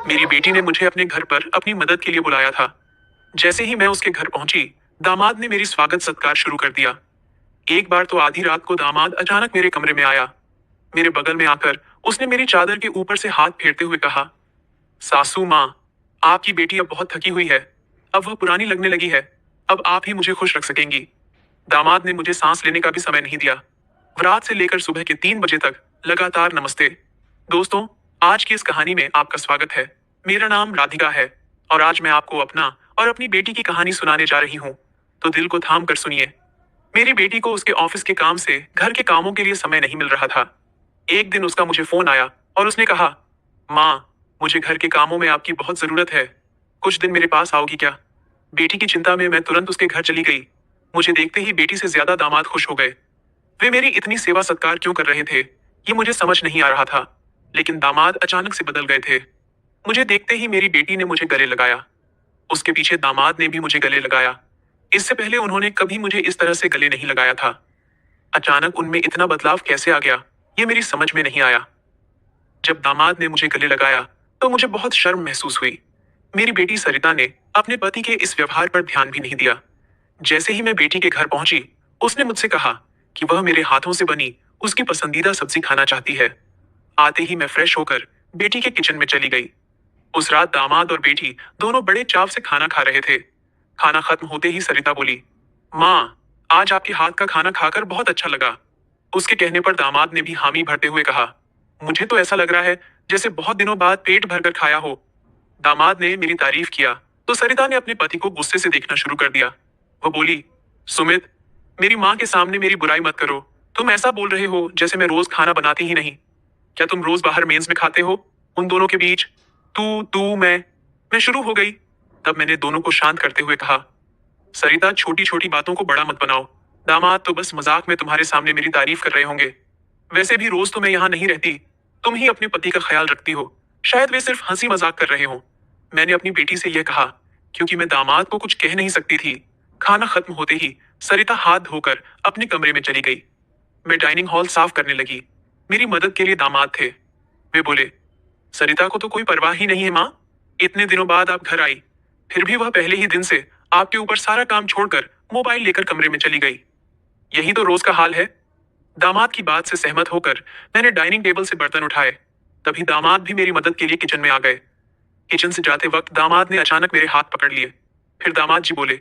मेरी बेटी ने मुझे अपने घर पर अपनी मदद के लिए बुलाया था। जैसे ही मैं उसके घर पहुंची, दामाद ने मेरी स्वागत सत्कार शुरू कर दिया। एक बार तो आधी रात को दामाद अचानक मेरे कमरे में आया। मेरे बगल में आकर उसने मेरी चादर के ऊपर से हाथ फेरते हुए कहा, सासू माँ, आपकी बेटी अब बहुत थकी हुई है। अब वह पुरानी लगने लगी है। अब आप ही मुझे खुश रख सकेंगी। दामाद ने मुझे सांस लेने का भी समय नहीं दिया। रात से लेकर सुबह के 3 बजे तक लगातार नमस्ते। दोस्तों, आज की इस कहानी में आपका स्वागत है। मेरा नाम राधिका है और आज मैं आपको अपना और अपनी बेटी की कहानी सुनाने जा रही हूँ। तो दिल को थाम कर सुनिए। मेरी बेटी को उसके ऑफिस के काम से घर के कामों के लिए समय नहीं मिल रहा था। एक दिन उसका मुझे फोन आया और उसने कहा, माँ, मुझे घर के कामों में आपकी बहुत जरूरत है। कुछ दिन मेरे पास आओगी क्या? बेटी की चिंता में मैं तुरंत उसके घर चली गई। मुझे देखते ही बेटी से ज्यादा दामाद खुश हो गए। वे मेरी इतनी सेवा सत्कार क्यों कर रहे थे, ये मुझे समझ नहीं आ रहा था। लेकिन दामाद अचानक से बदल गए थे। मुझे देखते ही मेरी बेटी ने मुझे गले लगाया। उसके पीछे दामाद ने भी मुझे गले लगाया। इससे पहले उन्होंने कभी मुझे इस तरह से गले नहीं लगाया था। अचानक उनमें इतना बदलाव कैसे आ गया, ये मेरी समझ में नहीं आया। जब दामाद ने मुझे गले लगाया तो मुझे बहुत शर्म महसूस हुई। मेरी बेटी सरिता ने अपने पति के इस व्यवहार पर ध्यान भी नहीं दिया। जैसे ही मैं बेटी के घर पहुंची, उसने मुझसे कहा कि वह मेरे हाथों से बनी उसकी पसंदीदा सब्जी खाना चाहती है। आते ही मैं फ्रेश होकर बेटी के किचन में चली गई। उस रात दामाद और बेटी दोनों बड़े चाव से खाना खा रहे थे। खाना खत्म होते ही सरिता बोली, माँ, आज आपके हाथ का खाना खाकर बहुत अच्छा लगा। उसके कहने पर दामाद ने भी हामी भरते हुए कहा, मुझे तो ऐसा लग रहा है जैसे बहुत दिनों बाद पेट भरकर खाया हो। दामाद ने मेरी तारीफ किया तो सरिता ने अपने पति को गुस्से से देखना शुरू कर दिया। वह बोली, सुमित, मेरी माँ के सामने मेरी बुराई मत करो। तुम ऐसा बोल रहे हो जैसे मैं रोज खाना बनाती ही नहीं। क्या तुम रोज बाहर मेज में खाते हो? उन दोनों के बीच तू तू मैं शुरू हो गई। तब मैंने दोनों को शांत करते हुए कहा, सरिता, छोटी छोटी बातों को बड़ा मत बनाओ। दामाद तो बस मजाक में तुम्हारे सामने मेरी तारीफ कर रहे होंगे। वैसे भी रोज तो मैं यहाँ नहीं रहती। तुम ही अपने पति का ख्याल रखती हो। शायद वे सिर्फ हंसी मजाक कर रहे हो। मैंने अपनी बेटी से यह कहा क्योंकि मैं दामाद को कुछ कह नहीं सकती थी। खाना खत्म होते ही सरिता हाथ धोकर अपने कमरे में चली गई। मैं डाइनिंग हॉल साफ करने लगी। मेरी मदद के लिए दामाद थे। वे बोले, सरिता को तो कोई परवाह ही नहीं है माँ। इतने दिनों बाद आप घर आई, फिर भी वह पहले ही दिन से आपके ऊपर सारा काम छोड़कर मोबाइल लेकर कमरे में चली गई। यही तो रोज का हाल है। दामाद की बात से सहमत होकर मैंने डाइनिंग टेबल से बर्तन उठाए। तभी दामाद भी मेरी मदद के लिए किचन में आ गए। किचन से जाते वक्त दामाद ने अचानक मेरे हाथ पकड़ लिए। फिर दामाद जी बोले,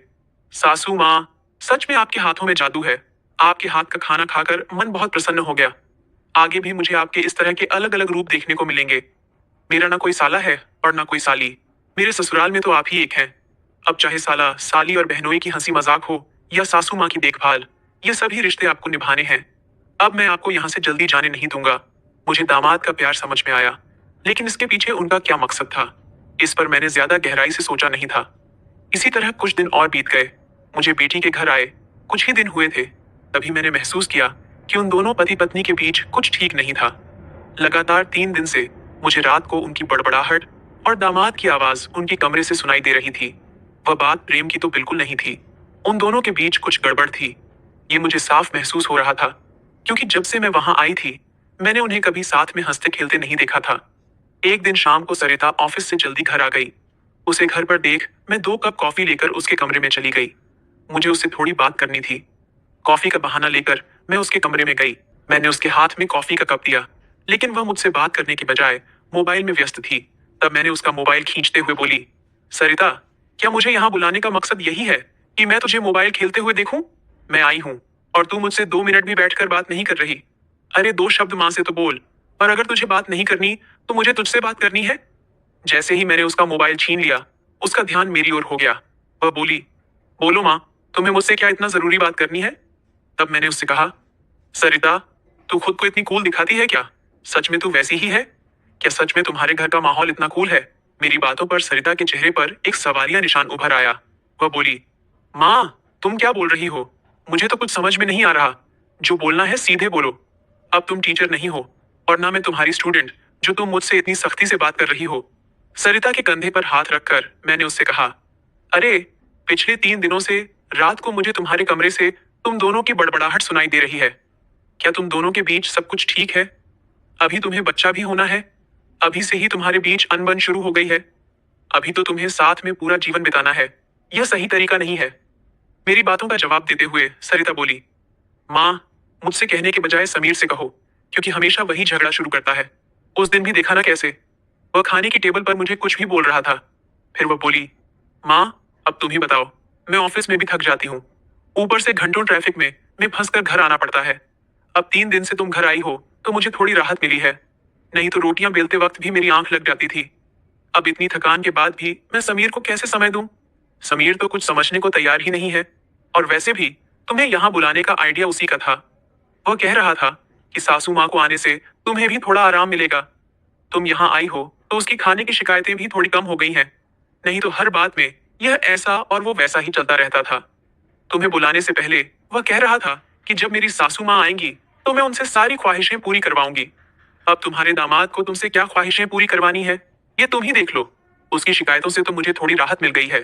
सासू माँ, सच में आपके हाथों में जादू है। आपके हाथ का खाना खाकर मन बहुत प्रसन्न हो गया। आगे भी मुझे आपके इस तरह के अलग अलग रूप देखने को मिलेंगे। मेरा ना कोई साला है और ना कोई साली। मेरे ससुराल में तो आप ही एक हैं। अब चाहे साला साली और बहनोई की हंसी मजाक हो या सासू माँ की देखभाल, ये सभी रिश्ते आपको निभाने हैं। अब मैं आपको यहाँ से जल्दी जाने नहीं दूंगा। मुझे दामाद का प्यार समझ में आया, लेकिन इसके पीछे उनका क्या मकसद था, इस पर मैंने ज्यादा गहराई से सोचा नहीं था। इसी तरह कुछ दिन और बीत गए। मुझे बेटी के घर आए कुछ ही दिन हुए थे, तभी मैंने महसूस किया कि उन दोनों पति पत्नी के बीच कुछ ठीक नहीं था। लगातार 3 दिन से मुझे रात को उनकी बड़बड़ाहट और दामाद की आवाज उनके कमरे से सुनाई दे रही थी। वह बात प्रेम की तो बिल्कुल नहीं थी। उन दोनों के बीच कुछ गड़बड़ थी। ये मुझे साफ महसूस हो रहा था, क्योंकि जब से मैं वहां आई थी, मैंने उन्हें कभी साथ में हंसते खेलते नहीं देखा था। एक दिन शाम को सरिता ऑफिस से जल्दी घर आ गई। उसे घर पर देख मैं 2 कप कॉफी लेकर उसके कमरे में चली गई। मुझे उससे थोड़ी बात करनी थी। कॉफी का बहाना लेकर मैं उसके कमरे में गई। मैंने उसके हाथ में कॉफी का कप दिया, लेकिन वह मुझसे बात करने के बजाय मोबाइल में व्यस्त थी। तब मैंने उसका मोबाइल खींचते हुए बोली, सरिता, क्या मुझे यहाँ बुलाने का मकसद यही है कि मैं तुझे मोबाइल खेलते हुए देखूं? मैं आई हूँ और तू मुझसे 2 मिनट भी बैठकर बात नहीं कर रही। अरे 2 शब्द माँ से तो बोल। और अगर तुझे बात नहीं करनी तो मुझे तुझसे बात करनी है। जैसे ही मैंने उसका मोबाइल छीन लिया, उसका ध्यान मेरी ओर हो गया। वह बोली, बोलो माँ, तुम्हें मुझसे क्या इतना जरूरी बात करनी है? तब मैंने उससे कहा, सरिता, तू खुद को इतनी कूल दिखाती है क्या? सच में तू वैसी ही है? क्या सच में तुम्हारे घर का माहौल इतना कूल है? मेरी बातों पर सरिता के चेहरे पर एक सवालिया निशान उभर आया। वह बोली, माँ, तुम क्या बोल रही हो? मुझे तो कुछ समझ में नहीं आ रहा। जो बोलना है सीधे बोलो। अब तुम टीचर नहीं हो और ना मैं तुम्हारी स्टूडेंट, जो तुम मुझसे इतनी सख्ती से बात कर रही हो। सरिता के कंधे पर हाथ रखकर मैंने उससे कहा, अरे, पिछले 3 दिनों से रात को मुझे तुम्हारे कमरे से तुम दोनों की बड़बड़ाहट सुनाई दे रही है। क्या तुम दोनों के बीच सब कुछ ठीक है? अभी तुम्हें बच्चा भी होना है? अभी से ही तुम्हारे बीच अनबन शुरू हो गई है। अभी तो तुम्हें साथ में पूरा जीवन बिताना है। यह सही तरीका नहीं है। मेरी बातों का जवाब देते हुए सरिता बोली, माँ, मुझसे कहने के बजाय समीर से कहो, क्योंकि हमेशा वही झगड़ा शुरू करता है। उस दिन भी देखा ना कैसे। वह खाने की टेबल पर मुझे कुछ भी बोल रहा था। फिर वह बोली, माँ, अब तुम ही बताओ। मैं ऑफिस में भी थक जाती हूँ। ऊपर से घंटों ट्रैफिक में मैं फंसकर घर आना पड़ता है। अब 3 दिन से तुम घर आई हो तो मुझे थोड़ी राहत मिली है। नहीं तो रोटियां बेलते वक्त भी मेरी आंख लग जाती थी। अब इतनी थकान के बाद भी मैं समीर को कैसे समय दूं? समीर तो कुछ समझने को तैयार ही नहीं है। और वैसे भी तुम्हें यहाँ बुलाने का आइडिया उसी का था। वह कह रहा था कि सासू माँ को आने से तुम्हें भी थोड़ा आराम मिलेगा। तुम यहाँ आई हो तो उसकी खाने की शिकायतें भी थोड़ी कम हो गई हैं। नहीं तो हर बात में यह ऐसा और वो वैसा ही चलता रहता था। तुम्हें बुलाने से पहले वह कह रहा था कि जब मेरी सासू माँ आएंगी तो मैं उनसे सारी ख्वाहिशें पूरी करवाऊंगी। अब तुम्हारे दामाद को तुमसे क्या ख्वाहिशें पूरी करवानी है, ये तुम ही देख लो। उसकी शिकायतों से तो मुझे थोड़ी राहत मिल गई है।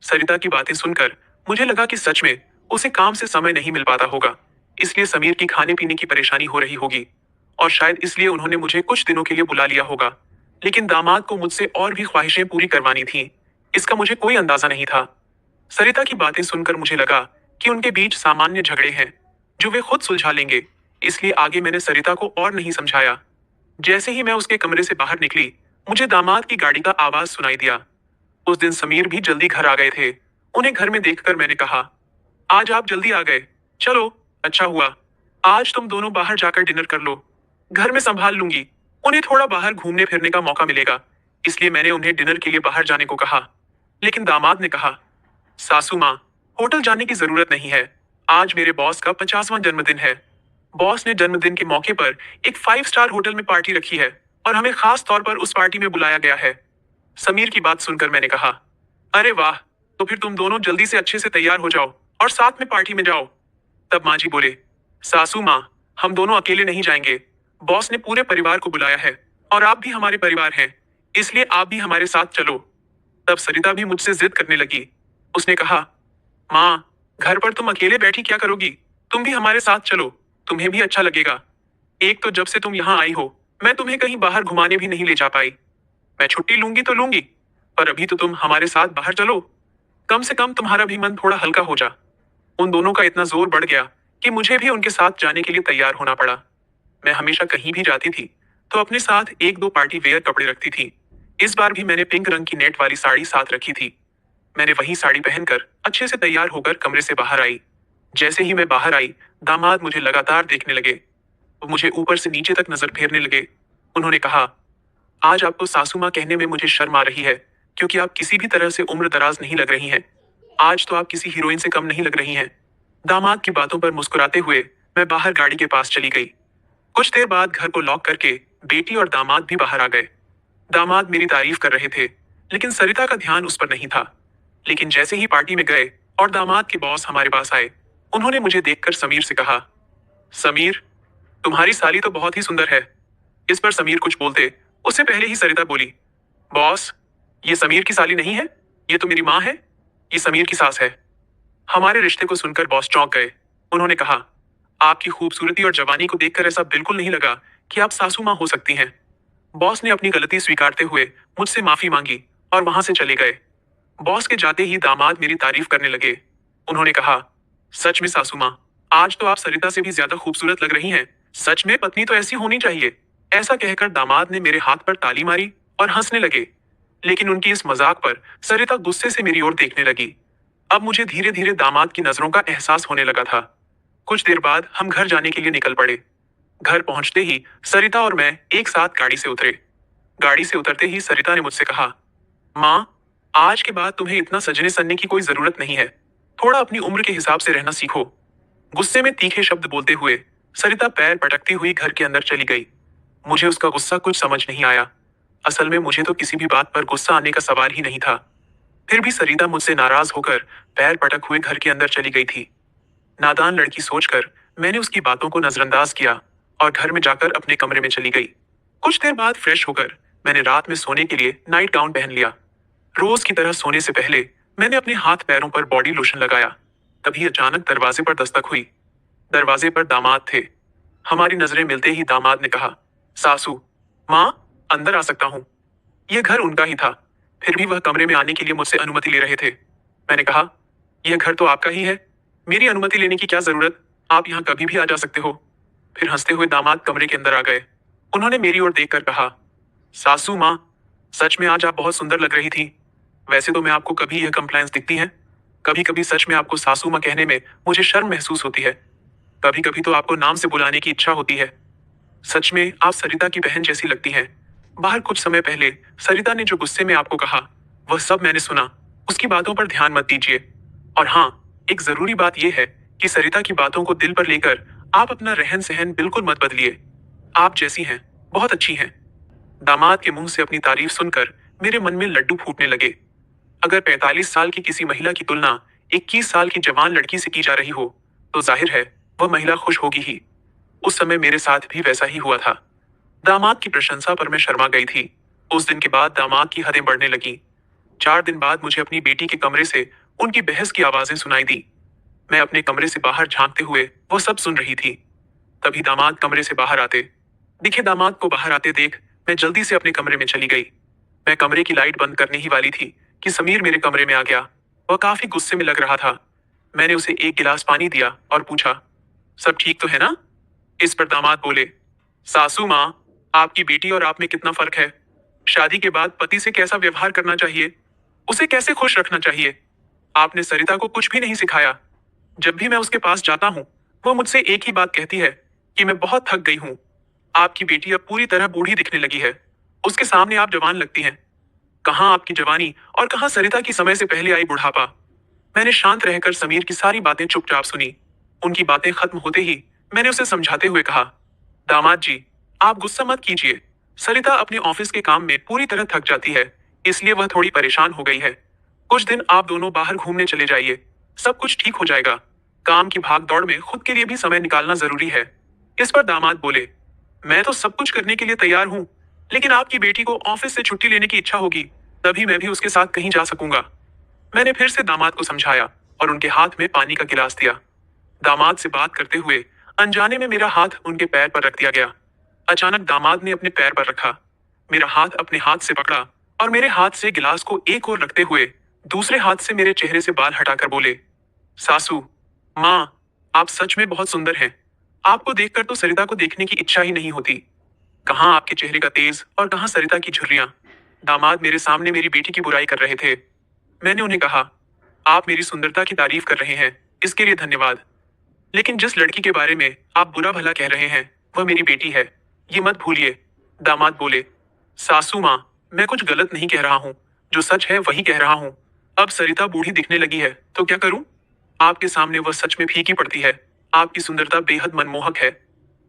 सरिता की बातें सुनकर मुझे लगा कि सच में उसे काम से समय नहीं मिल पाता होगा, इसलिए समीर की खाने पीने की परेशानी हो रही होगी। और शायद इसलिए उन्होंने मुझे कुछ दिनों के लिए बुला लिया होगा। लेकिन दामाद को मुझसे और भी ख्वाहिशें पूरी करवानी थी, इसका मुझे कोई अंदाजा नहीं था। सरिता की बातें सुनकर मुझे लगा कि उनके बीच सामान्य झगड़े हैं जो वे खुद सुलझा लेंगे, इसलिए आगे मैंने सरिता को और नहीं समझाया। जैसे ही मैं उसके कमरे से बाहर निकली, मुझे दामाद की गाड़ी का आवाज सुनाई दिया। उस दिन समीर भी जल्दी घर आ गए थे। उन्हें घर में देखकर मैंने कहा, आज आप जल्दी आ गए। चलो, अच्छा हुआ। आज तुम दोनों बाहर जाकर डिनर कर लो। घर में संभाल लूंगी। उन्हें थोड़ा बाहर घूमने फिरने का मौका मिलेगा, इसलिए मैंने उन्हें डिनर के लिए बाहर जाने को कहा। लेकिन दामाद ने कहा, सासू माँ, होटल जाने की जरूरत नहीं है। आज मेरे बॉस का 50वां जन्मदिन है। बॉस ने जन्मदिन के मौके पर एक 5 स्टार होटल में पार्टी रखी है और हमें खास तौर पर उस पार्टी में बुलाया गया है। समीर की बात सुनकर मैंने कहा, अरे वाह, तो फिर तुम दोनों जल्दी से अच्छे से तैयार हो जाओ और साथ में पार्टी में जाओ। तब माँ जी बोले, सासू माँ, हम दोनों अकेले नहीं जाएंगे। बॉस ने पूरे परिवार को बुलाया है और आप भी हमारे परिवार हैं, इसलिए आप भी हमारे साथ चलो। तब सरिता भी मुझसे जिद करने लगी। उसने कहा, माँ, घर पर तुम अकेले बैठी क्या करोगी? तुम भी हमारे साथ चलो, तुम्हें भी अच्छा लगेगा। एक तो जब से तुम यहाँ आई हो, मैं तुम्हें कहीं बाहर घुमाने भी नहीं ले जा पाई। मैं छुट्टी लूंगी तो लूंगी, पर अभी तो तुम हमारे साथ बाहर चलो। कम से कम तुम्हारा भी मन थोड़ा हल्का हो जा। उन दोनों का इतना जोर बढ़ गया कि मुझे भी उनके साथ जाने के लिए तैयार होना पड़ा। मैं हमेशा कहीं भी जाती थी तो अपने साथ एक दो पार्टी वेयर कपड़े रखती थी। इस बार भी मैंने पिंक रंग की नेट वाली साड़ी साथ रखी थी। मैंने वही साड़ी पहनकर अच्छे से तैयार होकर कमरे से बाहर आई। जैसे ही मैं बाहर आई, दामाद मुझे लगातार देखने लगे। वो मुझे ऊपर से नीचे तक नजर फेरने लगे। उन्होंने कहा, आज आपको सासू माँ कहने में मुझे शर्म आ रही है, क्योंकि आप किसी भी तरह से उम्र दराज नहीं लग रही हैं। आज तो आप किसी हीरोइन से कम नहीं लग रही हैं। दामाद की बातों पर मुस्कुराते हुए मैं बाहर गाड़ी के पास चली गई। कुछ देर बाद घर को लॉक करके बेटी और दामाद भी बाहर आ गए। दामाद मेरी तारीफ कर रहे थे, लेकिन सरिता का ध्यान उस पर नहीं था। लेकिन जैसे ही पार्टी में गए और दामाद के बॉस हमारे पास आए, उन्होंने मुझे देखकर समीर से कहा, समीर, तुम्हारी साली तो बहुत ही सुंदर है। इस पर समीर कुछ बोलते उससे पहले ही सरिता बोली, बॉस, ये समीर की साली नहीं है, ये तो मेरी माँ है। ये समीर की सास है। हमारे रिश्ते को सुनकर बॉस चौंक गए। उन्होंने कहा, आपकी खूबसूरती और जवानी को देखकर ऐसा बिल्कुल नहीं लगा कि आप सासू माँ हो सकती हैं। बॉस ने अपनी गलती स्वीकारते हुए मुझसे माफी मांगी और वहां से चले गए। बॉस के जाते ही दामाद मेरी तारीफ करने लगे। उन्होंने कहा, सच में सासू माँ, आज तो आप सरिता से भी ज्यादा खूबसूरत लग रही हैं। सच में पत्नी तो ऐसी होनी चाहिए। ऐसा कहकर दामाद ने मेरे हाथ पर ताली मारी और हंसने लगे। लेकिन उनकी इस मजाक पर सरिता गुस्से से मेरी ओर देखने लगी। अब मुझे धीरे धीरे दामाद की नजरों का एहसास होने लगा था। कुछ देर बाद हम घर जाने के लिए निकल पड़े। घर पहुंचते ही सरिता और मैं एक साथ गाड़ी से उतरे। गाड़ी से उतरते ही सरिता ने मुझसे कहा, माँ, आज के बाद तुम्हें इतना सजने सनने की कोई जरूरत नहीं है। थोड़ा अपनी उम्र के हिसाब से रहना सीखो। गुस्से में तीखे शब्द बोलते हुए सरिता पैर पटकती हुई घर के अंदर चली गई। मुझे उसका गुस्सा कुछ समझ नहीं आया। असल में मुझे तो किसी भी बात पर गुस्सा आने का सवाल ही नहीं था। फिर भी सरिता मुझसे नाराज होकर पैर पटक हुए घर के अंदर चली गई थी। नादान लड़की सोचकर मैंने उसकी बातों को नजरअंदाज किया और घर में जाकर अपने कमरे में चली गई। कुछ देर बाद फ्रेश होकर मैंने रात में सोने के लिए नाइट गाउन पहन लिया। रोज की तरह सोने से पहले मैंने अपने हाथ पैरों पर बॉडी लोशन लगाया। तभी अचानक दरवाजे पर दस्तक हुई। दरवाजे पर दामाद थे। हमारी नजरें मिलते ही दामाद ने कहा, सासू माँ, अंदर आ सकता हूँ। यह घर उनका ही था, फिर भी वह कमरे में आने के लिए मुझसे अनुमति ले रहे थे। मैंने कहा, यह घर तो आपका ही है, मेरी अनुमति लेने की क्या जरूरत, आप यहाँ कभी भी आ जा सकते हो। फिर हंसते हुए दामाद कमरे के अंदर आ गए। उन्होंने मेरी ओर देखकर कहा, सासू माँ, सच में आज आप बहुत सुंदर लग रही थी। वैसे तो मैं आपको कभी यह कंप्लायंस दिखती है। कभी कभी सच में आपको सासू माँ कहने में मुझे शर्म महसूस होती है। कभी कभी तो आपको नाम से बुलाने की इच्छा होती है। सच में आप सरिता की बहन जैसी लगती हैं। बाहर कुछ समय पहले सरिता ने जो गुस्से में आपको कहा, वह सब मैंने सुना। उसकी बातों पर ध्यान मत दीजिए। और हाँ, एक जरूरी बात यह है कि सरिता की बातों को दिल पर लेकर आप अपना रहन सहन बिल्कुल मत बदलिए। आप जैसी हैं, बहुत अच्छी हैं। दामाद के मुंह से अपनी तारीफ सुनकर मेरे मन में लड्डू फूटने लगे। अगर 45 साल की किसी महिला की तुलना 21 साल की जवान लड़की से की जा रही हो, तो जाहिर है वह महिला खुश होगी ही। उस समय मेरे साथ भी वैसा ही हुआ था। दामाद की प्रशंसा पर मैं शर्मा गई थी। उस दिन के बाद दामाद की हदें बढ़ने लगी। 4 दिन बाद मुझे अपनी बेटी के कमरे से उनकी बहस की आवाजें सुनाई दी। मैं अपने कमरे से बाहर झांकते हुए वो सब सुन रही थी। तभी दामाद कमरे से बाहर आते दिखे। दामाद को बाहर आते देख मैं जल्दी से अपने कमरे में चली गई। मैं कमरे की लाइट बंद करने ही वाली थी कि समीर मेरे कमरे में आ गया। वह काफी गुस्से में लग रहा था। मैंने उसे एक गिलास पानी दिया और पूछा, सब ठीक तो है ना? इस पर दामाद बोले, सासू माँ, आपकी बेटी और आप में कितना फर्क है। शादी के बाद पति से कैसा व्यवहार करना चाहिए, उसे कैसे खुश रखना चाहिए, आपने सरिता को कुछ भी नहीं सिखाया। जब भी मैं उसके पास जाता हूँ, वह मुझसे एक ही बात कहती है कि मैं बहुत थक गई हूँ। आपकी बेटी अब पूरी तरह बूढ़ी दिखने लगी है। उसके सामने आप जवान लगती हैं। कहाँ आपकी जवानी और कहाँ सरिता की समय से पहले आई बुढ़ापा। मैंने शांत रहकर समीर की सारी बातें चुपचाप सुनी। उनकी बातें खत्म होते ही मैंने उसे समझाते हुए कहा, दामाद जी, आप गुस्सा मत कीजिए। सरिता अपने ऑफिस के काम में पूरी तरह थक जाती है, इसलिए वह थोड़ी परेशान हो गई है। कुछ दिन आप दोनों बाहर घूमने चले जाइए, सब कुछ ठीक हो जाएगा। काम की भाग दौड़ में खुद के लिए भी समय निकालना जरूरी है। इस पर दामाद बोले, मैं तो सब कुछ करने के लिए तैयार हूँ, लेकिन आपकी बेटी को ऑफिस से छुट्टी लेने की इच्छा होगी, तभी मैं भी उसके साथ कहीं जा सकूंगा। मैंने फिर से दामाद को समझाया और उनके हाथ में पानी का गिलास दिया। दामाद से बात करते हुए अनजाने में मेरा हाथ उनके पैर पर रख दिया गया। अचानक दामाद ने अपने पैर पर रखा, मेरा हाथ अपने हाथ से पकड़ा और मेरे हाथ से गिलास को एक ओर रखते हुए दूसरे हाथ से मेरे चेहरे से बाल हटाकर बोले, सासू माँ, आप सच में बहुत सुंदर हैं। आपको देखकर तो सरिता को देखने की इच्छा ही नहीं होती। कहाँ आपके चेहरे का तेज और कहाँ सरिता की झुर्रियां। दामाद मेरे सामने मेरी बेटी की बुराई कर रहे थे। मैंने उन्हें कहा, आप मेरी सुंदरता की तारीफ कर रहे हैं, इसके लिए धन्यवाद। लेकिन जिस लड़की के बारे में आप बुरा भला कह रहे हैं, वह मेरी बेटी है, ये मत भूलिए। दामाद बोले, सासू माँ, मैं कुछ गलत नहीं कह रहा हूँ, जो सच है वही कह रहा हूँ। अब सरिता बूढ़ी दिखने लगी है तो क्या करूं? आपके सामने वह सच में फीकी पड़ती है। आपकी सुंदरता बेहद मनमोहक है।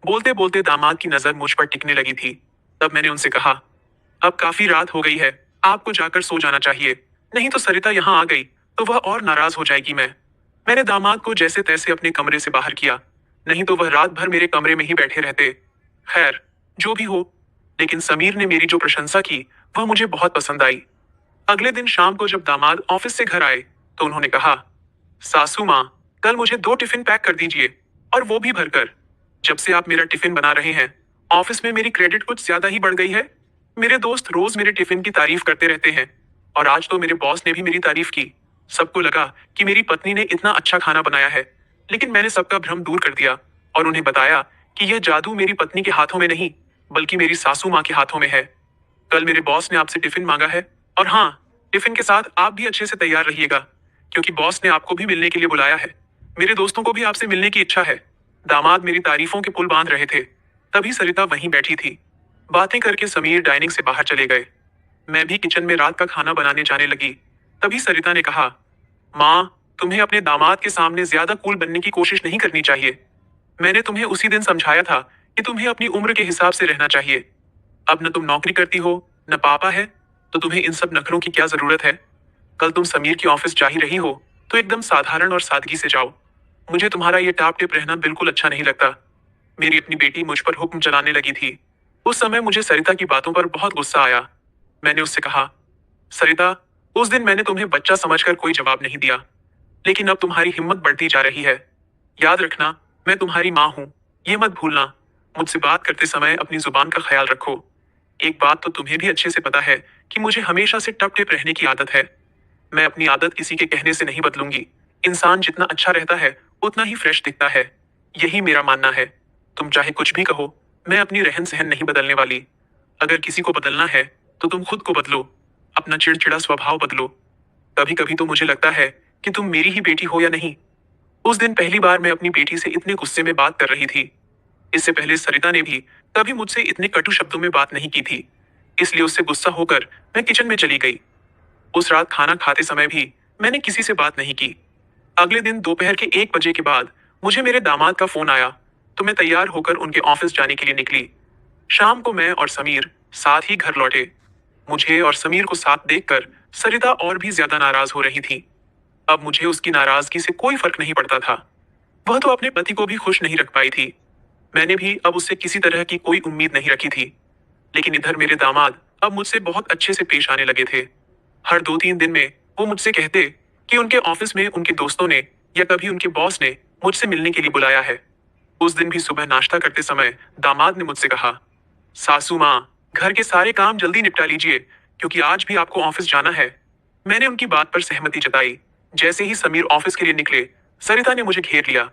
बोलते बोलते दामाद की नजर मुझ पर टिकने लगी थी। तब मैंने उनसे कहा, अब काफी रात हो गई है, आपको जाकर सो जाना चाहिए, नहीं तो सरिता यहाँ आ गई तो वह और नाराज हो जाएगी। मैंने दामाद को जैसे तैसे अपने कमरे से बाहर किया, नहीं तो वह रात भर मेरे कमरे में ही बैठे रहते। खैर, जो भी हो, लेकिन समीर ने मेरी जो प्रशंसा की वह मुझे बहुत पसंद आई। अगले दिन शाम को जब दामाद ऑफिस से घर आए तो उन्होंने कहा, सासू माँ, कल मुझे 2 टिफिन पैक कर दीजिए, और वो भी भरकर। जब से आप मेरा टिफिन बना रहे हैं, ऑफिस में मेरी क्रेडिट कुछ ज्यादा ही बढ़ गई है। मेरे दोस्त रोज मेरे टिफिन की तारीफ करते रहते हैं, और आज तो मेरे बॉस ने भी मेरी तारीफ की। सबको लगा कि मेरी पत्नी ने इतना अच्छा खाना बनाया है, लेकिन मैंने सबका भ्रम दूर कर दिया और उन्हें बताया कि यह जादू मेरी पत्नी के हाथों में नहीं, बल्कि मेरी सासू माँ के हाथों में है। कल मेरे बॉस ने आपसे टिफिन मांगा है, और हाँ, टिफिन के साथ आप भी अच्छे से तैयार रहिएगा, क्योंकि बॉस ने आपको भी मिलने के लिए बुलाया है। मेरे दोस्तों को भी आपसे मिलने की इच्छा है। दामाद मेरी तारीफों के पुल बांध रहे थे, तभी सरिता वहीं बैठी थी। बातें करके समीर डाइनिंग से बाहर चले गए। मैं भी किचन में रात का खाना बनाने जाने लगी। तभी सरिता ने कहा, माँ, तुम्हें अपने दामाद के सामने ज्यादा कूल बनने की कोशिश नहीं करनी चाहिए। मैंने तुम्हें उसी दिन समझाया था कि तुम्हें अपनी उम्र के हिसाब से रहना चाहिए। अब न तुम नौकरी करती हो, न पापा है, तो तुम्हें इन सब नखरों की क्या जरूरत है? कल तुम समीर की ऑफिस जा ही रही हो तो एकदम साधारण और सादगी से जाओ। मुझे तुम्हारा ये टाप टिप रहना बिल्कुल अच्छा नहीं लगता। मेरी अपनी बेटी मुझ पर हुक्म चलाने लगी थी। उस समय मुझे सरिता की बातों पर बहुत गुस्सा आया। मैंने उससे कहा, सरिता, उस दिन मैंने तुम्हें बच्चा समझकर कोई जवाब नहीं दिया, लेकिन अब तुम्हारी हिम्मत बढ़ती जा रही है। याद रखना, मैं तुम्हारी माँ हूँ, ये मत भूलना। मुझसे बात करते समय अपनी जुबान का ख्याल रखो। एक बात तो तुम्हें भी अच्छे से पता है कि मुझे हमेशा से टप टिप रहने की आदत है। मैं अपनी आदत किसी के कहने से नहीं बदलूंगी। इंसान जितना अच्छा रहता है उतना ही फ्रेश दिखता है। यही मेरा मानना है। तुम चाहे कुछ भी कहो, मैं अपनी रहन सहन नहीं बदलने वाली। अगर किसी को बदलना है तो तुम खुद को बदलो। अपना चिड़चिड़ा स्वभाव बदलो। कभी कभी तो मुझे लगता है कि तुम मेरी ही बेटी हो या नहीं। उस दिन पहली बार मैं अपनी बेटी से इतने गुस्से में बात कर रही थी। इससे पहले सरिता ने भी कभी मुझसे इतने कटु शब्दों में बात नहीं की थी। इसलिए उससे गुस्सा होकर मैं किचन में चली गई। उस रात खाना खाते समय भी मैंने किसी से बात नहीं की। अगले दिन दोपहर के 1 बजे के बाद मुझे मेरे दामाद का फोन आया, तो मैं तैयार होकर उनके ऑफिस जाने के लिए निकली। शाम को मैं और समीर साथ ही घर लौटे। मुझे और समीर को साथ देखकर सरिता और भी ज्यादा नाराज हो रही थी। अब मुझे उसकी नाराजगी से कोई फर्क नहीं पड़ता था। वह तो अपने पति को भी खुश नहीं रख पाई थी। मैंने भी अब उससे किसी तरह की कोई उम्मीद नहीं रखी थी। लेकिन इधर मेरे दामाद अब मुझसे बहुत अच्छे से पेश आने लगे थे। हर 2-3 दिन में वो मुझसे कहते कि उनके ऑफिस में उनके दोस्तों ने या कभी उनके बॉस ने मुझसे मिलने के लिए बुलाया है। उस दिन भी सुबह नाश्ता करते समय दामाद ने मुझसे कहा, सासू माँ, घर के सारे काम जल्दी निपटा लीजिए, क्योंकि आज भी आपको ऑफिस जाना है। मैंने उनकी बात पर सहमति जताई। जैसे ही समीर ऑफिस के लिए निकले, सरिता ने मुझे घेर लिया।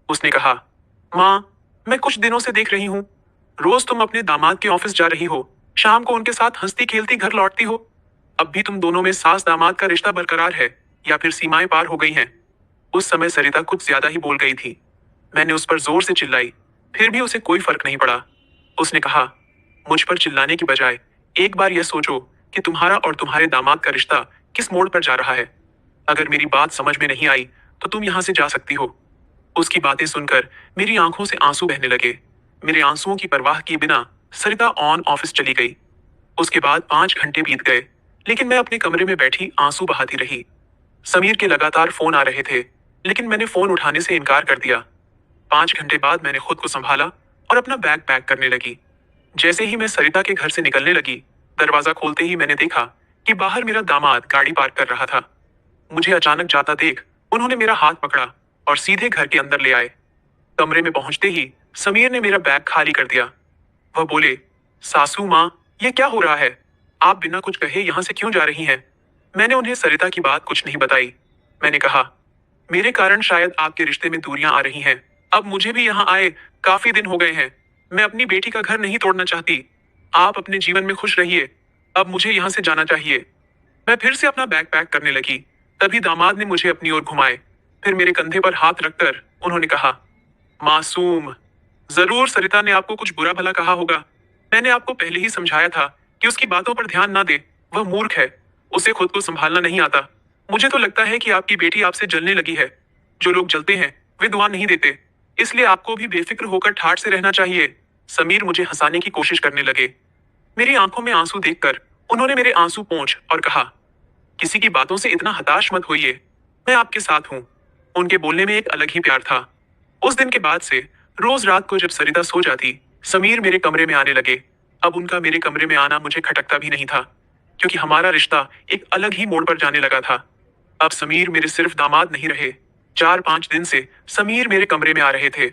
उसने कहा, माँ, मैं कुछ दिनों से देख रही हूँ, रोज तुम अपने दामाद के ऑफिस जा रही हो, शाम को उनके साथ हंसती खेलती घर लौटती हो। अब भी तुम दोनों में सास दामाद का रिश्ता बरकरार है या फिर सीमाएं पार हो गई हैं? उस समय सरिता कुछ ज्यादा ही बोल गई थी। मैंने उस पर जोर से चिल्लाई, फिर भी उसे कोई फर्क नहीं पड़ा। उसने कहा, मुझ पर चिल्लाने की बजाय एक बार यह सोचो कि तुम्हारा और तुम्हारे दामाद का रिश्ता किस मोड़ पर जा रहा है। अगर मेरी बात समझ में नहीं आई तो तुम यहां से जा सकती हो। उसकी बातें सुनकर मेरी आंखों से आंसू बहने लगे। मेरे आंसुओं की परवाह किए बिना सरिता ऑन ऑफिस चली गई। उसके बाद 5 घंटे बीत गए, लेकिन मैं अपने कमरे में बैठी आंसू बहाती रही। समीर के लगातार फोन आ रहे थे, लेकिन मैंने फोन उठाने से इनकार कर दिया। 5 घंटे बाद मैंने खुद को संभाला और अपना बैग पैक करने लगी। जैसे ही मैं सरिता के घर से निकलने लगी, दरवाजा खोलते ही मैंने देखा कि बाहर मेरा दामाद गाड़ी पार्क कर रहा था। मुझे अचानक जाता देख उन्होंने मेरा हाथ पकड़ा और सीधे घर के अंदर ले आए। कमरे में पहुंचते ही समीर ने मेरा बैग खाली कर दिया। वह बोले, सासू माँ, ये क्या हो रहा है? आप बिना कुछ कहे यहाँ से क्यों जा रही हैं? मैंने उन्हें सरिता की बात कुछ नहीं बताई। मैंने कहा, मेरे कारण शायद आपके रिश्ते में दूरियां आ रही हैं। अब मुझे भी यहाँ आए काफी दिन हो गए हैं। मैं अपनी बेटी का घर नहीं तोड़ना चाहती। आप अपने जीवन में खुश रहिए। अब मुझे यहाँ से जाना चाहिए। मैं फिर से अपना बैग पैक करने लगी। तभी दामाद ने मुझे अपनी ओर घुमाए। फिर मेरे कंधे पर हाथ रखकर उन्होंने कहा, मासूम, जरूर सरिता ने आपको कुछ बुरा भला कहा होगा। मैंने आपको पहले ही समझाया था कि उसकी बातों पर ध्यान ना दे। वह मूर्ख है, उसे खुद को संभालना नहीं आता। मुझे तो लगता है कि आपकी बेटी आपसे जलने लगी है। जो लोग जलते हैं वे दुआ नहीं देते, इसलिए आपको भी बेफिक्र होकर ठाठ से रहना चाहिए। समीर मुझे हंसाने की कोशिश करने लगे। मेरी आंखों में आंसू देखकर उन्होंने मेरे आंसू पोंछ और कहा, किसी की बातों से इतना हताश मत होइए, मैं आपके साथ हूँ। उनके बोलने में एक अलग ही प्यार था। उस दिन के बाद से रोज रात को जब सरिता सो जाती, समीर मेरे कमरे में आने लगे। अब उनका मेरे कमरे में आना मुझे खटकता भी नहीं था, क्योंकि हमारा रिश्ता एक अलग ही मोड़ पर जाने लगा था। अब समीर मेरे सिर्फ दामाद नहीं रहे। 4-5 दिन से समीर मेरे कमरे में आ रहे थे।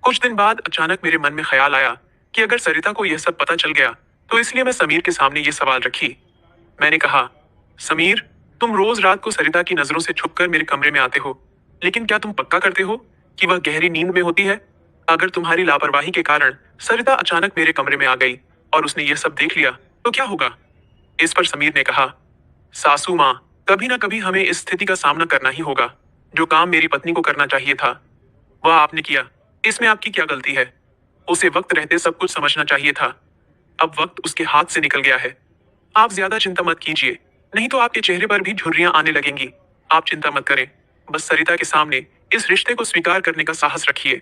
कुछ दिन बाद अचानक मेरे मन में ख्याल आया कि अगर सरिता को यह सब पता चल गया, तो इसलिए मैं समीर के सामने ये सवाल रखी। मैंने कहा, समीर, तुम रोज रात को सरिता की नजरों से छुपकर मेरे कमरे में आते हो, लेकिन क्या तुम पक्का करते हो कि वह गहरी नींद में होती है? अगर तुम्हारी लापरवाही के कारण सरिता अचानक मेरे कमरे में आ गई और उसने यह सब देख लिया, तो क्या होगा? इस पर समीर ने कहा, सासू माँ, कभी ना कभी हमें इस स्थिति का सामना करना ही होगा। जो काम मेरी पत्नी को करना चाहिए था, वह आपने किया। इसमें आपकी क्या गलती है? उसे वक्त रहते सब कुछ समझना चाहिए था। अब वक्त उसके हाथ से निकल गया है। आप ज्यादा चिंता मत कीजिए, नहीं तो आपके चेहरे पर भी झुर्रियां आने लगेंगी। आप चिंता मत करें, बस सरिता के सामने इस रिश्ते को स्वीकार करने का साहस रखिए।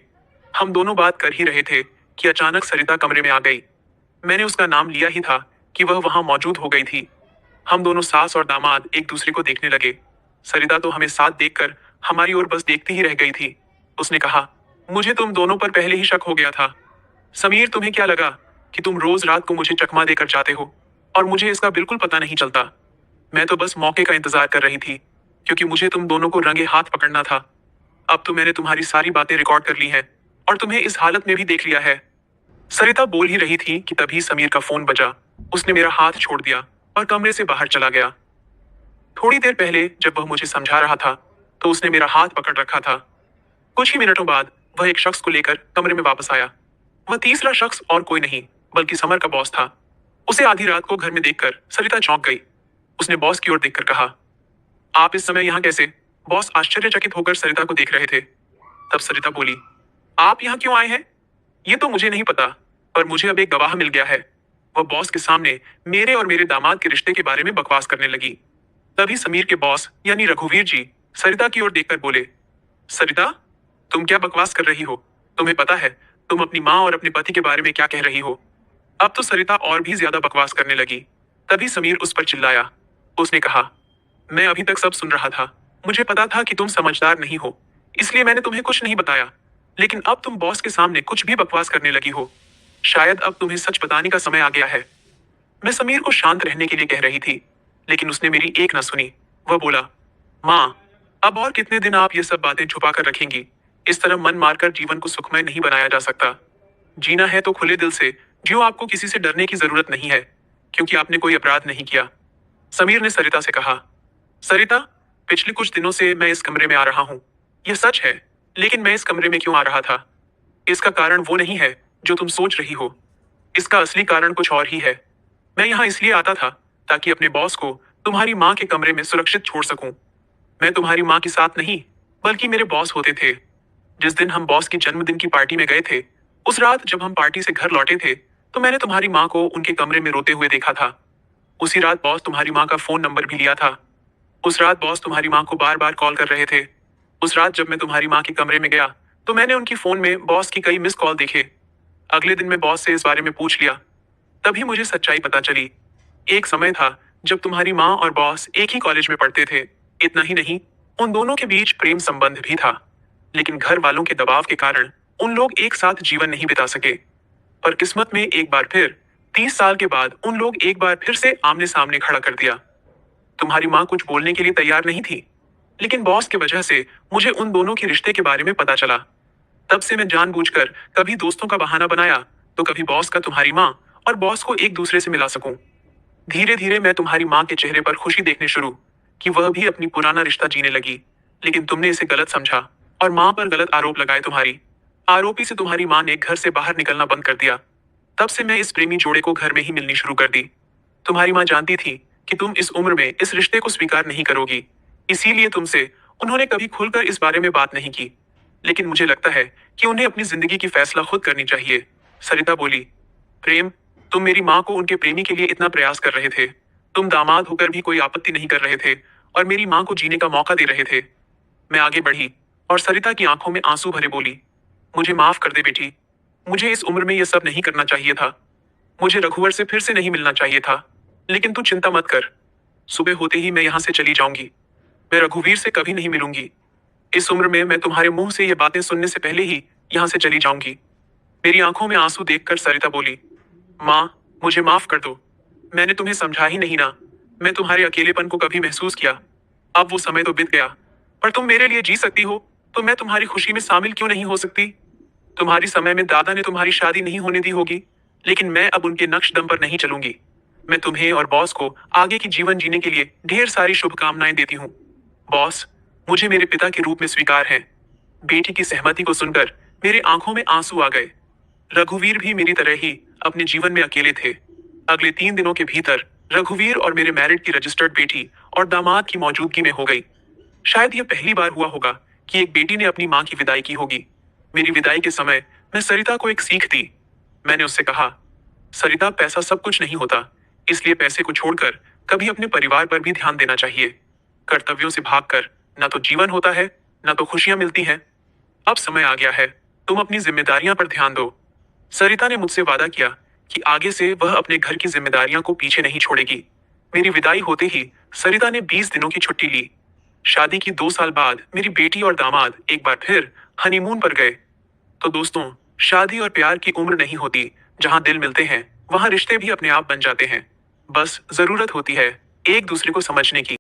हम दोनों बात कर ही रहे थे कि अचानक सरिता कमरे में आ गई। मैंने उसका नाम लिया ही था कि वह वहां मौजूद हो गई थी। हम दोनों सास और दामाद एक दूसरे को देखने लगे। सरिता तो हमें साथ देखकर हमारी ओर बस देखती ही रह गई थी। उसने कहा, मुझे तुम दोनों पर पहले ही शक हो गया था। समीर, तुम्हें क्या लगा कि तुम रोज रात को मुझे चकमा देकर जाते हो और मुझे इसका बिल्कुल पता नहीं चलता? मैं तो बस मौके का इंतजार कर रही थी, क्योंकि मुझे तुम दोनों को रंगे हाथ पकड़ना था। अब तो मैंने तुम्हारी सारी बातें रिकॉर्ड कर ली हैं और तुम्हें इस हालत में भी देख लिया है। सरिता बोल ही रही थी कि तभी समीर का फोन बजा। उसने मेरा हाथ छोड़ दिया और कमरे से बाहर चला गया। थोड़ी देर पहले जब वह मुझे समझा रहा था, तो उसने मेरा हाथ पकड़ रखा था। कुछ ही मिनटों बाद वह एक शख्स को लेकर कमरे में वापस आया। वह तीसरा शख्स और कोई नहीं, बल्कि समर का बॉस था। उसे आधी रात को घर में देखकर सरिता चौंक गई। उसने बॉस की ओर देखकर कहा, आप इस समय यहाँ कैसे? बॉस आश्चर्यचकित होकर सरिता को देख रहे थे। तब सरिता बोली, आप यहाँ क्यों आए हैं? ये तो मुझे नहीं पता, पर मुझे अब एक गवाह मिल गया है। वह बॉस के सामने मेरे और मेरे दामाद के रिश्ते के बारे में बकवास करने लगी। तभी समीर के बॉस यानी रघुवीर जी सरिता की ओर देखकर बोले, सरिता, तुम क्या बकवास कर रही हो? तुम्हें पता है तुम अपनी माँ और अपने पति के बारे में क्या कह रही हो? अब तो सरिता और भी ज्यादा बकवास करने लगी। तभी समीर उस पर चिल्लाया। उसने कहा, मैं अभी तक सब सुन रहा था। मुझे पता था कि तुम समझदार नहीं हो, इसलिए मैंने तुम्हें कुछ नहीं बताया। लेकिन अब तुम बॉस के सामने कुछ भी बकवास करने लगी हो। शायद अब तुम्हें सच बताने का समय आ गया है। मैं समीर को शांत रहने के लिए कह रही थी, लेकिन उसने मेरी एक ना सुनी। वह बोला, माँ, अब और कितने दिन आप ये सब बातें छुपा कर रखेंगी? इस तरह मन मारकर जीवन को सुखमय नहीं बनाया जा सकता। जीना है तो खुले दिल से जियो, आपको किसी से डरने की जरूरत नहीं है, क्योंकि आपने कोई अपराध नहीं किया। समीर ने सरिता से कहा, सरिता, पिछले कुछ दिनों से मैं इस कमरे में आ रहा हूँ। यह सच है, लेकिन मैं इस कमरे में क्यों आ रहा था? इसका कारण वो नहीं है जो तुम सोच रही हो। इसका असली कारण कुछ और ही है। मैं यहाँ इसलिए आता था ताकि अपने बॉस को तुम्हारी माँ के कमरे में सुरक्षित छोड़ सकूं। मैं तुम्हारी माँ के साथ नहीं, बल्कि मेरे बॉस होते थे। जिस दिन हम बॉस के जन्मदिन की पार्टी में गए थे, उस रात जब हम पार्टी से घर लौटे थे, तो मैंने तुम्हारी माँ को उनके कमरे में रोते हुए देखा था। उसी रात बॉस तुम्हारी माँ का फोन नंबर भी लिया था। उस रात बॉस तुम्हारी माँ को बार बार कॉल कर रहे थे। उस रात जब मैं तुम्हारी माँ के कमरे में गया, तो मैंने उनकी फोन में बॉस की कई मिस कॉल देखे। अगले दिन मैं बॉस से इस बारे में पूछ लिया। तभी मुझे सच्चाई पता चली। एक समय था जब तुम्हारी माँ और बॉस एक ही कॉलेज में पढ़ते थे। इतना ही नहीं, उन दोनों के बीच प्रेम संबंध भी था। लेकिन घर वालों के दबाव के कारण उन लोग एक साथ जीवन नहीं बिता सके। पर किस्मत में एक बार फिर 30 साल के बाद उन लोग एक बार फिर से आमने सामने खड़ा कर दिया। तुम्हारी माँ कुछ बोलने के लिए तैयार नहीं थी, लेकिन बॉस की वजह से मुझे उन दोनों के रिश्ते के बारे में पता चला। तब से मैं जानबूझकर कभी दोस्तों का बहाना बनाया, तो कभी बॉस का तुम्हारी माँ और बॉस को एक दूसरे से मिला सकूं। धीरे धीरे मैं तुम्हारी माँ के चेहरे पर खुशी देखने शुरू कि वह भी अपनी पुराना रिश्ता जीने लगी। लेकिन तुमने इसे गलत समझा और माँ पर गलत आरोप लगाए। तुम्हारी आरोपी से तुम्हारी माँ ने घर से बाहर निकलना बंद कर दिया। तब से मैं इस प्रेमी जोड़े को घर में ही मिलनी शुरू कर दी। तुम्हारी माँ जानती थी कि तुम इस उम्र में इस रिश्ते को स्वीकार नहीं करोगी, इसीलिए तुमसे उन्होंने कभी खुलकर इस बारे में बात नहीं की। लेकिन मुझे लगता है कि उन्हें अपनी जिंदगी की फैसला खुद करनी चाहिए। सरिता बोली, प्रेम, तुम मेरी माँ को उनके प्रेमी के लिए इतना प्रयास कर रहे थे। तुम दामाद होकर भी कोई आपत्ति नहीं कर रहे थे और मेरी माँ को जीने का मौका दे रहे थे। मैं आगे बढ़ी और सरिता की आंखों में आंसू भरे बोली, मुझे माफ कर दे बेटी। मुझे इस उम्र में यह सब नहीं करना चाहिए था। मुझे रघुवर से फिर से नहीं मिलना चाहिए था। लेकिन तू चिंता मत कर, सुबह होते ही मैं यहाँ से चली जाऊंगी। मैं रघुवीर से कभी नहीं मिलूंगी। इस उम्र में मैं तुम्हारे मुंह से ये बातें सुनने से पहले ही यहाँ से चली जाऊंगी। मेरी आंखों में आंसू देखकर सरिता बोली, माँ, मुझे माफ कर दो। मैंने तुम्हें समझा ही नहीं ना। मैं तुम्हारे अकेलेपन को कभी महसूस किया। अब वो समय तो बीत गया, पर तुम मेरे लिए जी सकती हो, तो मैं तुम्हारी खुशी में शामिल क्यों नहीं हो सकती? तुम्हारी समय में दादा ने तुम्हारी शादी नहीं होने दी होगी, लेकिन मैं अब उनके नक्श दम पर नहीं चलूंगी। मैं तुम्हें और बॉस को आगे की जीवन जीने के लिए ढेर सारी शुभकामनाएं देती हूँ। बॉस, मुझे मेरे पिता के रूप में स्वीकार है। बेटी की सहमति को सुनकर मेरे आंखों में आंसू आ गए। रघुवीर भी मेरी तरह ही अपने जीवन में अकेले थे। अगले 3 दिनों के भीतर रघुवीर और मेरे मैरिड की रजिस्टर्ड बेटी और दामाद की मौजूदगी में हो गई। शायद यह पहली बार हुआ होगा कि एक बेटी ने अपनी माँ की विदाई की होगी। मेरी विदाई के समय मैं सरिता को एक सीख दी। मैंने उससे कहा, सरिता, पैसा सब कुछ नहीं होता, इसलिए पैसे को छोड़कर कभी अपने परिवार पर भी ध्यान देना चाहिए। कर्तव्यों से भागकर ना तो जीवन होता है, ना तो खुशियां मिलती हैं। अब समय आ गया है, तुम अपनी जिम्मेदारियां पर ध्यान दो। सरिता ने मुझसे वादा किया कि आगे से वह अपने घर की जिम्मेदारियां को पीछे नहीं छोड़ेगी। मेरी विदाई होते ही सरिता ने 20 दिनों की छुट्टी ली। शादी की 2 साल बाद मेरी बेटी और दामाद एक बार फिर हनीमून पर गए। तो दोस्तों, शादी और प्यार की उम्र नहीं होती। जहां दिल मिलते हैं, वहां रिश्ते भी अपने आप बन जाते हैं। बस जरूरत होती है एक दूसरे को समझने की।